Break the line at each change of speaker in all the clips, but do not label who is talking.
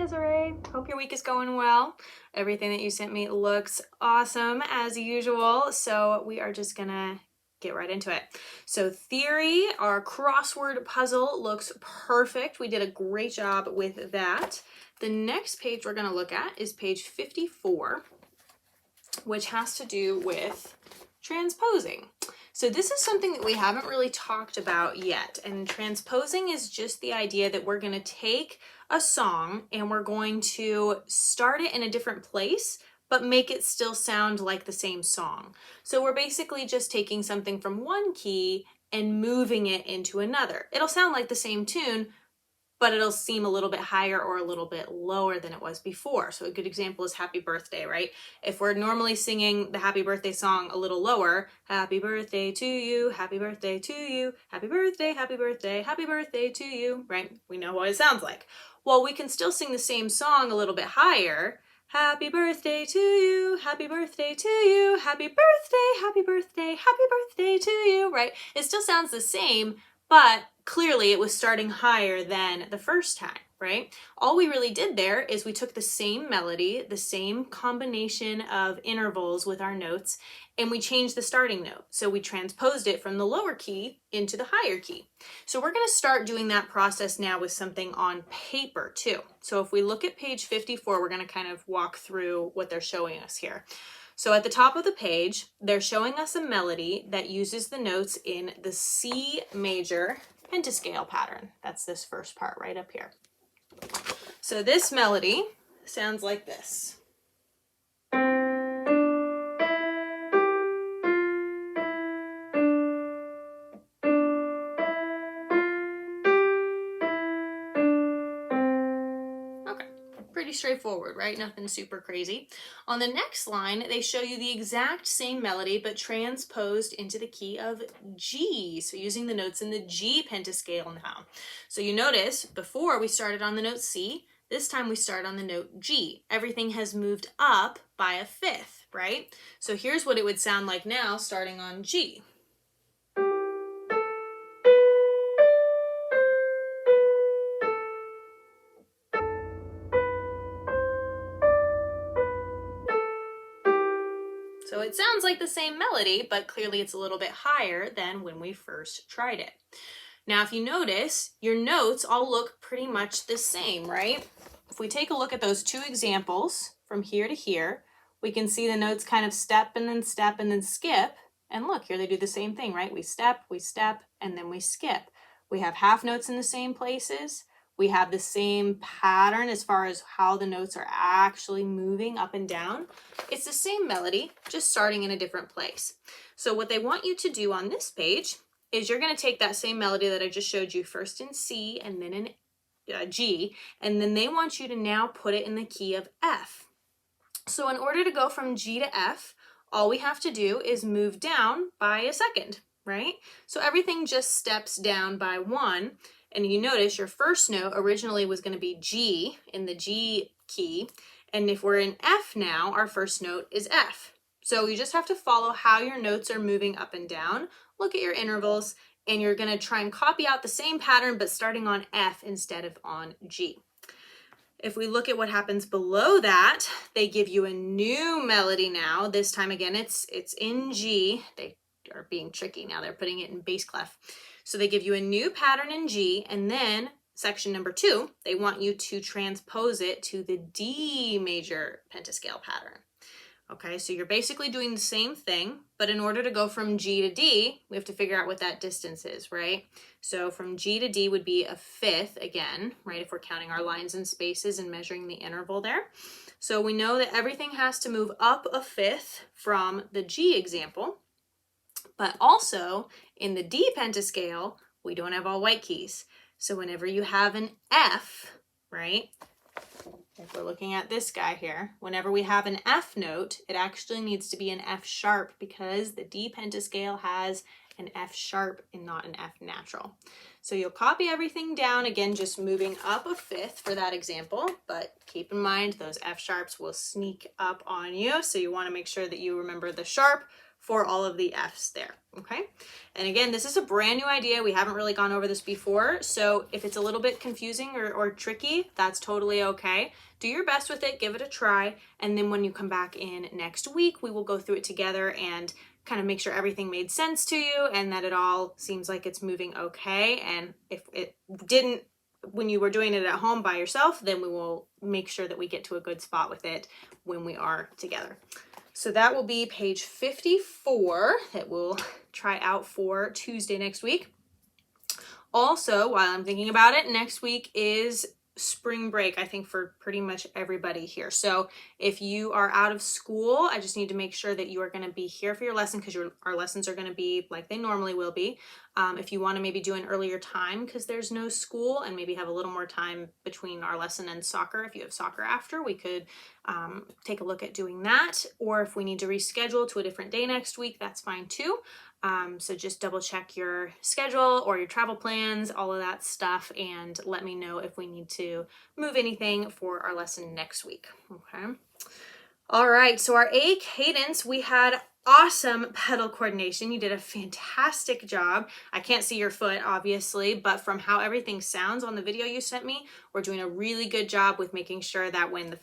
Desirae. Hope your week is going well. Everything that you sent me looks awesome as usual, so we are just gonna get right into it. So theory, our crossword puzzle looks perfect. We did a great job with that. The next page we're gonna look at is page 54, which has to do with transposing. So this is something that we haven't really talked about yet, and transposing is just the idea that we're going to take a song and we're going to start it in a different place, but make it still sound like the same song. So we're basically just taking something from one key and moving it into another. It'll sound like the same tune, but it'll seem a little bit higher or a little bit lower than it was before. So a good example is Happy Birthday, right? If we're normally singing the Happy Birthday song a little lower, happy birthday to you, happy birthday to you, happy birthday, happy birthday, happy birthday to you, right? We know what it sounds like. Well, we can still sing the same song a little bit higher. Happy birthday to you, happy birthday to you, happy birthday, happy birthday, happy birthday to you, right? It still sounds the same, but clearly it was starting higher than the first time, right? All we really did there is we took the same melody, the same combination of intervals with our notes, and we changed the starting note. So we transposed it from the lower key into the higher key. So we're going to start doing that process now with something on paper too. So if we look at page 54, we're going to kind of walk through what they're showing us here. So at the top of the page, they're showing us a melody that uses the notes in the C major pentascale pattern. That's this first part right up here. So this melody sounds like this. Pretty straightforward, right? Nothing super crazy. On the next line, they show you the exact same melody, but transposed into the key of G. So using the notes in the G pentascale now. So you notice before we started on the note C, this time we start on the note G. Everything has moved up by a fifth, right? So here's what it would sound like now starting on G. So it sounds like the same melody, but clearly it's a little bit higher than when we first tried it. Now, if you notice, your notes all look pretty much the same, right? If we take a look at those two examples from here to here, we can see the notes kind of step and then skip. And look, here they do the same thing, right? We step, and then we skip. We have half notes in the same places. We have the same pattern as far as how the notes are actually moving up and down. It's the same melody, just starting in a different place. So what they want you to do on this page is you're going to take that same melody that I just showed you first in C and then in G, and then they want you to now put it in the key of F. So in order to go from G to F, all we have to do is move down by a second, right? So everything just steps down by one. And you notice your first note originally was going to be G in the G key. And if we're in F now, our first note is F. So you just have to follow how your notes are moving up and down. Look at your intervals, and you're going to try and copy out the same pattern, but starting on F instead of on G. If we look at what happens below that, they give you a new melody now. This time again, it's in G. They are being tricky now. They're putting it in bass clef. So they give you a new pattern in G, and then section number 2, they want you to transpose it to the D major pentascale pattern. Okay, so you're basically doing the same thing, but in order to go from G to D, we have to figure out what that distance is, right? So from G to D would be a fifth again, right? If we're counting our lines and spaces and measuring the interval there. So we know that everything has to move up a fifth from the G example, but also in the D pentascale, we don't have all white keys. So whenever you have an F, right? If we're looking at this guy here, whenever we have an F note, it actually needs to be an F sharp because the D pentascale has an F sharp and not an F natural. So you'll copy everything down, again, just moving up a fifth for that example, but keep in mind those F sharps will sneak up on you. So you want to make sure that you remember the sharp for all of the Fs there, okay? And again, this is a brand new idea. We haven't really gone over this before, so if it's a little bit confusing or tricky, that's totally okay. Do your best with it, give it a try, and then when you come back in next week, we will go through it together and kind of make sure everything made sense to you and that it all seems like it's moving okay. And if it didn't when you were doing it at home by yourself, then we will make sure that we get to a good spot with it when we are together. So that will be page 54 that we'll try out for Tuesday next week. Also, while I'm thinking about it, next week is spring break, I think, for pretty much everybody here. So if you are out of school, I just need to make sure that you are going to be here for your lesson, because our lessons are going to be like they normally will be. If you want to maybe do an earlier time because there's no school, and maybe have a little more time between our lesson and soccer, if you have soccer after, we could take a look at doing that. Or if we need to reschedule to a different day next week, that's fine too. So just double check your schedule or your travel plans, all of that stuff, and let me know if we need to move anything for our lesson next week, okay? All right, so our A cadence, we had awesome pedal coordination. You did a fantastic job. I can't see your foot, obviously, but from how everything sounds on the video you sent me, we're doing a really good job with making sure that when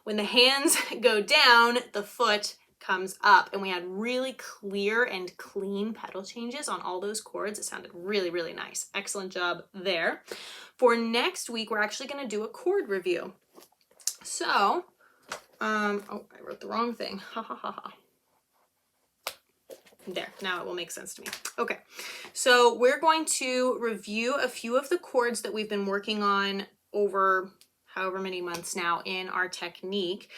when the hands go down, the foot comes up, and we had really clear and clean pedal changes on all those chords. It sounded really, really nice. Excellent job there. For next week, we're actually going to do a chord review. So, oh, I wrote the wrong thing. Ha ha ha ha. There, now it will make sense to me. Okay, so we're going to review a few of the chords that we've been working on over however many months now in our technique,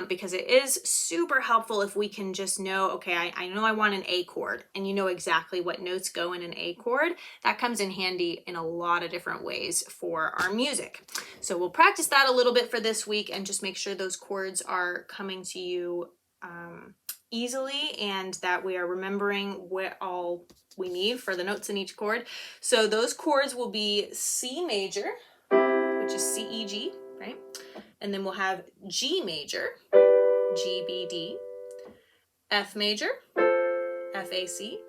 because it is super helpful if we can just know, okay, I know I want an A chord, and you know exactly what notes go in an A chord. That comes in handy in a lot of different ways for our music. So we'll practice that a little bit for this week and just make sure those chords are coming to you easily, and that we are remembering what all we need for the notes in each chord. So those chords will be C major, which is C, E, G, right? And then we'll have G major, G, B, D, F major, F, A, C,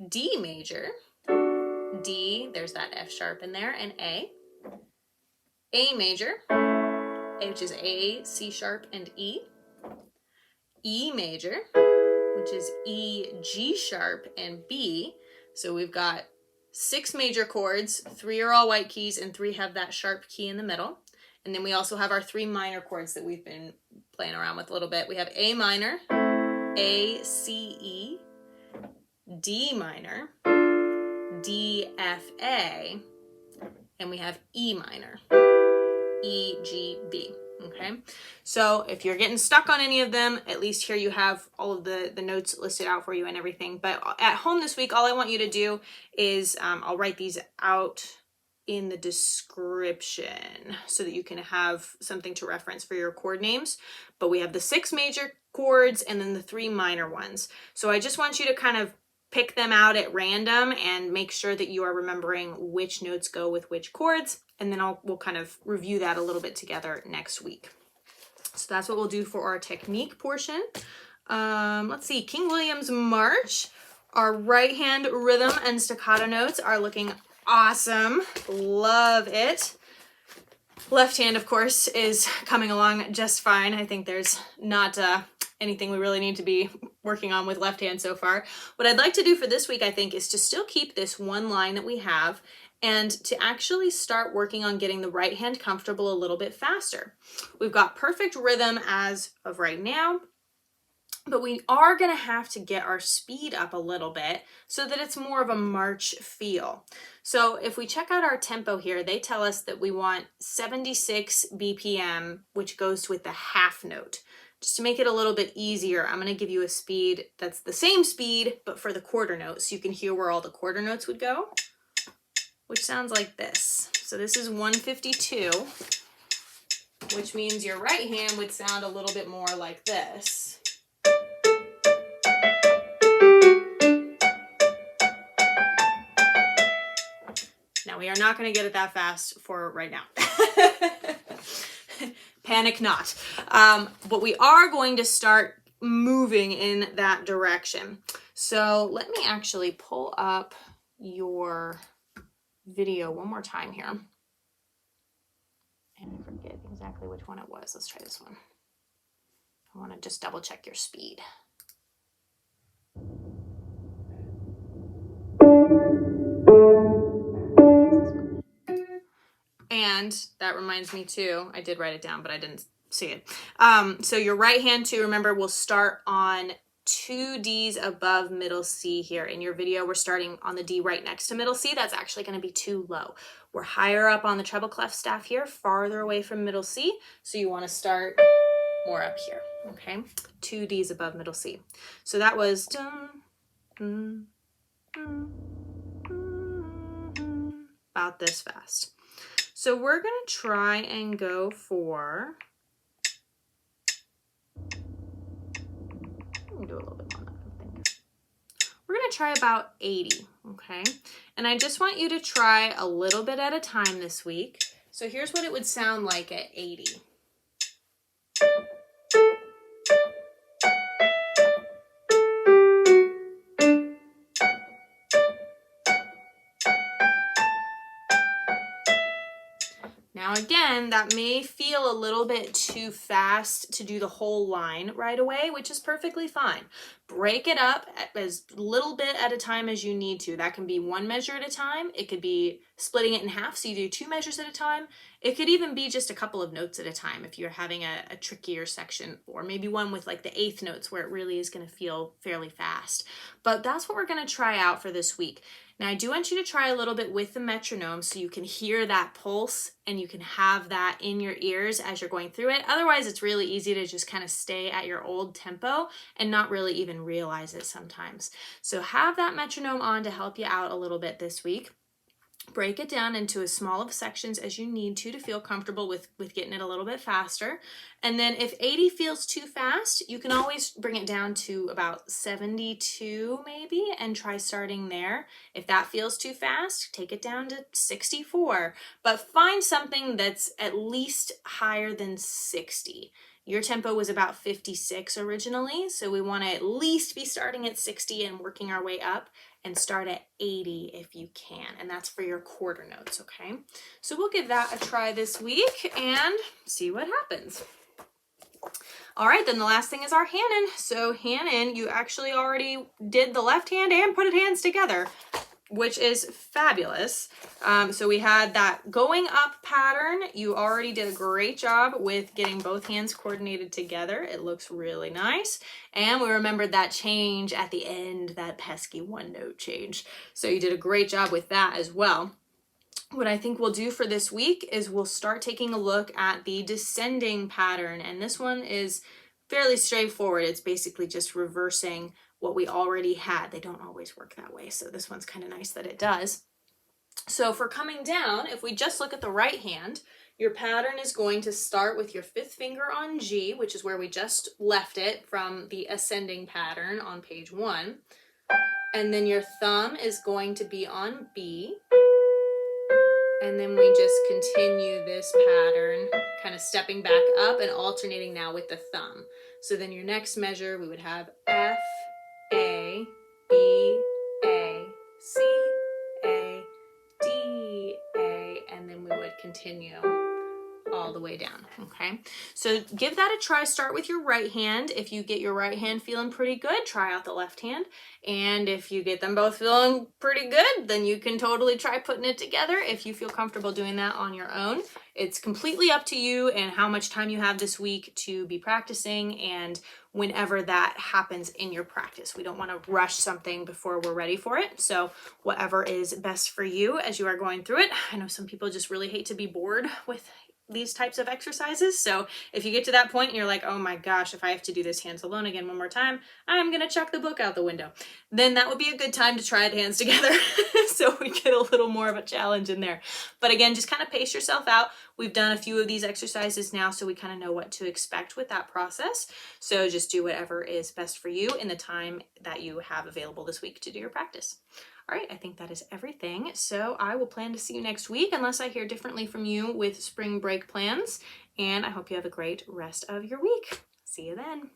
D major, D, there's that F sharp in there, and A major, which is A, C sharp, and E major, which is E, G sharp, and B. So we've got 6 major chords, 3 are all white keys, and 3 have that sharp key in the middle. And then we also have our 3 minor chords that we've been playing around with a little bit. We have A minor, A, C, E, D minor, D, F, A, and we have E minor, E, G, B. Okay, so if you're getting stuck on any of them, at least here you have all of the notes listed out for you and everything. But at home this week, all I want you to do is I'll write these out in the description so that you can have something to reference for your chord names. But we have the 6 major chords and then the 3 minor ones. So I just want you to kind of pick them out at random and make sure that you are remembering which notes go with which chords. And then we'll kind of review that a little bit together next week. So that's what we'll do for our technique portion. Let's see, King William's March. Our right hand rhythm and staccato notes are looking awesome. Love it. Left hand, of course, is coming along just fine. I think there's not anything we really need to be working on with left hand so far. What I'd like to do for this week, I think, is to still keep this one line that we have and to actually start working on getting the right hand comfortable a little bit faster. We've got perfect rhythm as of right now, but we are going to have to get our speed up a little bit so that it's more of a march feel. So if we check out our tempo here, they tell us that we want 76 BPM, which goes with the half note. Just to make it a little bit easier, I'm going to give you a speed that's the same speed, but for the quarter notes, so you can hear where all the quarter notes would go, which sounds like this. So this is 152, which means your right hand would sound a little bit more like this. Now, we are not going to get it that fast for right now. Panic not. But we are going to start moving in that direction. So let me actually pull up your video one more time here. And I forget exactly which one it was. Let's try this one. I want to just double check your speed. And that reminds me too, I did write it down, but I didn't see it. So your right hand too, remember, will start on 2 Ds above middle C here. In your video, we're starting on the D right next to middle C. That's actually going to be too low. We're higher up on the treble clef staff here, farther away from middle C. So you want to start more up here, okay? 2 Ds above middle C. So that was about this fast. So we're going to try and go for, do a little bit more than that, I think. We're going to try about 80, okay? And I just want you to try a little bit at a time this week. So here's what it would sound like at 80. Now again, that may feel a little bit too fast to do the whole line right away, which is perfectly fine. Break it up as little bit at a time as you need to. That can be 1 measure at a time. It could be splitting it in half, so you do 2 measures at a time. It could even be just a couple of notes at a time if you're having a trickier section, or maybe one with like the 8th notes where it really is going to feel fairly fast. But that's what we're going to try out for this week. Now I do want you to try a little bit with the metronome so you can hear that pulse and you can have that in your ears as you're going through it. Otherwise, it's really easy to just kind of stay at your old tempo and not really even realize it sometimes. So have that metronome on to help you out a little bit this week. Break it down into as small of sections as you need to feel comfortable with getting it a little bit faster. And then if 80 feels too fast, you can always bring it down to about 72 maybe and try starting there. If that feels too fast, take it down to 64, but find something that's at least higher than 60. Your tempo was about 56 originally, so we want to at least be starting at 60 and working our way up, and start at 80 if you can, and that's for your quarter notes, okay? So we'll give that a try this week and see what happens. All right, then the last thing is our Hanon. So Hanon, you actually already did the left hand and put it hands together, which is fabulous. So we had that going up pattern. You already did a great job with getting both hands coordinated together. It looks really nice. And we remembered that change at the end, that pesky 1-note change. So you did a great job with that as well. What I think we'll do for this week is we'll start taking a look at the descending pattern. And this one is fairly straightforward. It's basically just reversing what we already had. They don't always work that way, so this one's kind of nice that it does. So for coming down, if we just look at the right hand, your pattern is going to start with your 5th finger on G, which is where we just left it from the ascending pattern on page 1. And then your thumb is going to be on B. And then we just continue this pattern, kind of stepping back up and alternating now with the thumb. So then your next measure, we would have F, A, B, A, C, A, D, A, and then we would continue all the way down, okay? So give that a try. Start with your right hand. If you get your right hand feeling pretty good, try out the left hand. And if you get them both feeling pretty good, then you can totally try putting it together if you feel comfortable doing that on your own. It's completely up to you and how much time you have this week to be practicing and whenever that happens in your practice. We don't want to rush something before we're ready for it. So whatever is best for you as you are going through it. I know some people just really hate to be bored with these types of exercises. So if you get to that point and you're like, oh my gosh, if I have to do this hands alone again one more time, I'm going to chuck the book out the window. Then that would be a good time to try it hands together. So we get a little more of a challenge in there. But again, just kind of pace yourself out. We've done a few of these exercises now, so we kind of know what to expect with that process. So just do whatever is best for you in the time that you have available this week to do your practice. All right, I think that is everything. So I will plan to see you next week unless I hear differently from you with spring break plans. And I hope you have a great rest of your week. See you then.